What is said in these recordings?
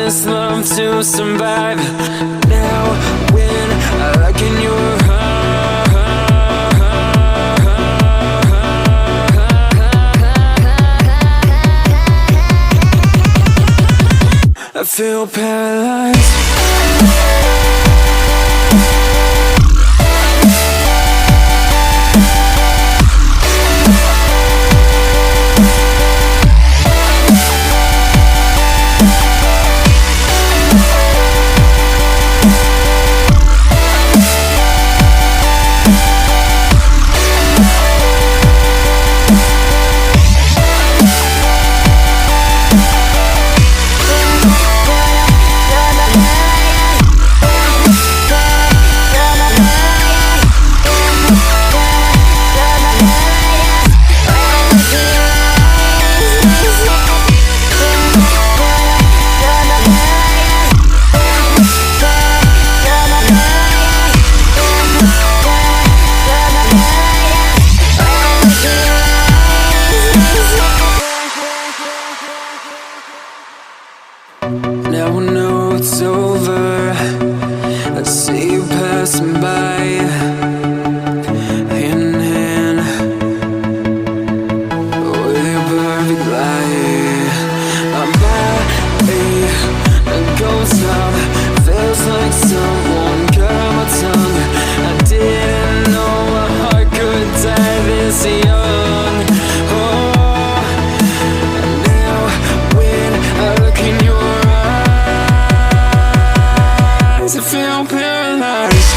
this love to survive. Now when I look in your eyes, I feel paralyzed. Now I know it's over. I see you passing by, hand in hand, with your perfect light. My body goes numb, feels like someone cut my tongue. I didn't know my heart could die this young. Oh, now when I look in your eyes, I feel paralyzed.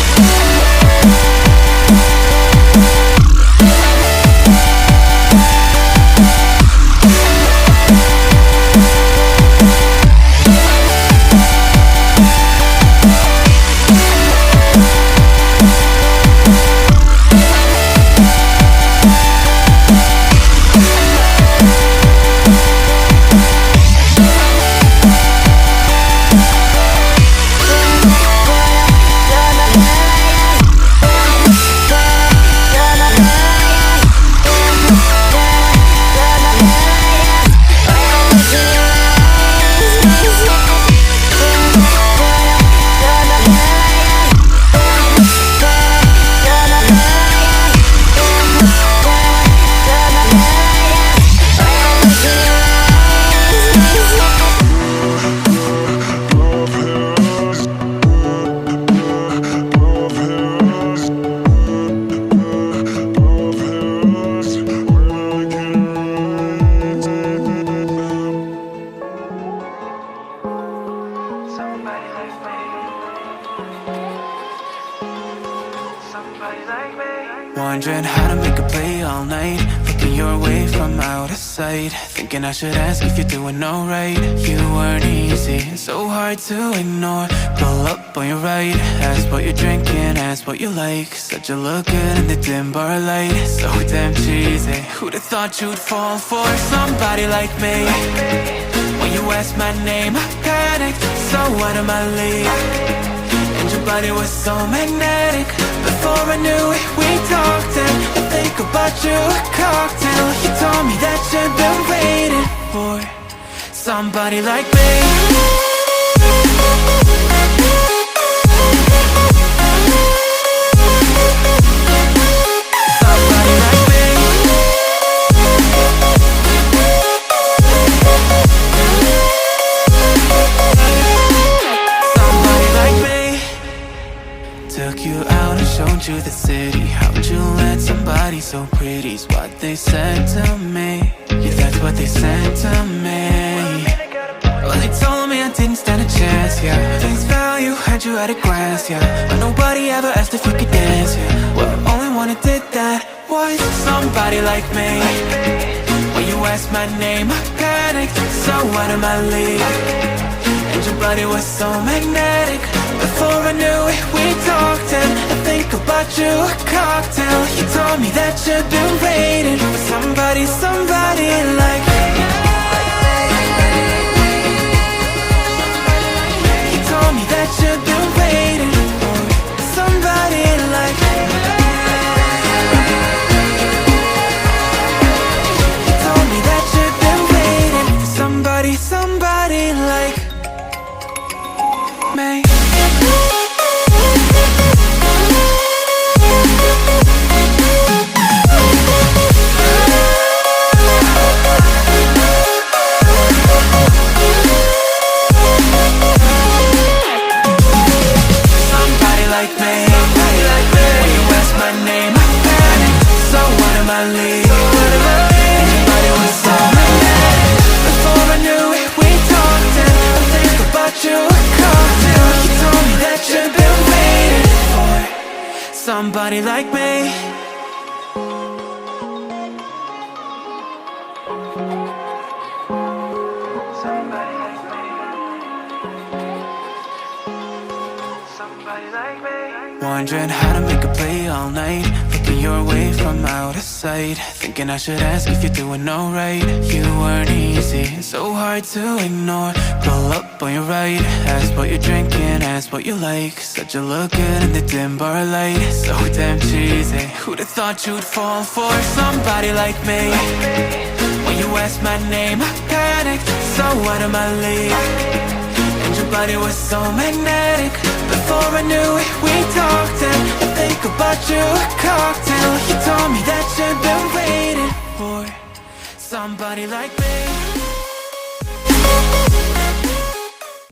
Wondering how to make a play all night, looking your way from out of sight, thinking I should ask if you're doing alright. You weren't easy, so hard to ignore. Pull up on your right, ask what you're drinking, ask what you like. Said you look good in the dim bar light, so damn cheesy. Who'd have thought you'd fall for somebody like me? When you asked my name, I panicked, so out of my league. And your body was so magnetic. Before I knew it, we talked, and I think about you a cocktail. You told me that you've been waiting for somebody like me. Took you out and showed you the city. How'd you let somebody so pretty's what they said to me? Yeah, that's what they said to me. Well, they told me I didn't stand a chance, yeah. Face value, had you at a glance, yeah. But nobody ever asked if you could dance, yeah. Well, only one who did that was somebody like me. When you asked my name, I panicked, so out of my league. And your body was so magnetic. Before I knew it, we talked, and I think about you a cocktail. You told me that you've been waiting for somebody, somebody like me. You told me that you've been waiting for somebody like me. You told me that you've been waiting for somebody, somebody like somebody like me. Somebody like me. Somebody like me. Wondering how to make a play all night, looking your way from out of sight, thinking I should ask if you're doing alright. You weren't easy, so hard to ignore. Pull up on your right, ask what you're drinking, ask what you like. Said you look good in the dim bar light, so damn cheesy. Who'd have thought you'd fall for somebody like me? When you asked my name, I panicked, so out of my league. And your body was so magnetic. Before I knew it, we talked, and I think about you a cocktail. You told me that you've been waiting for somebody like me.